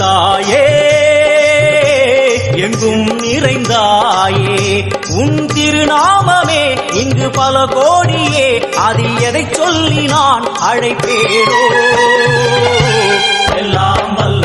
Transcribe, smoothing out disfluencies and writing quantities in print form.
தாயே எங்கும் நிறைந்தாயே உன் திருநாமமே இங்கு பல கோடியே அது எதை சொல்லி நான் அழைப்பேனோ எல்லாம் வல்ல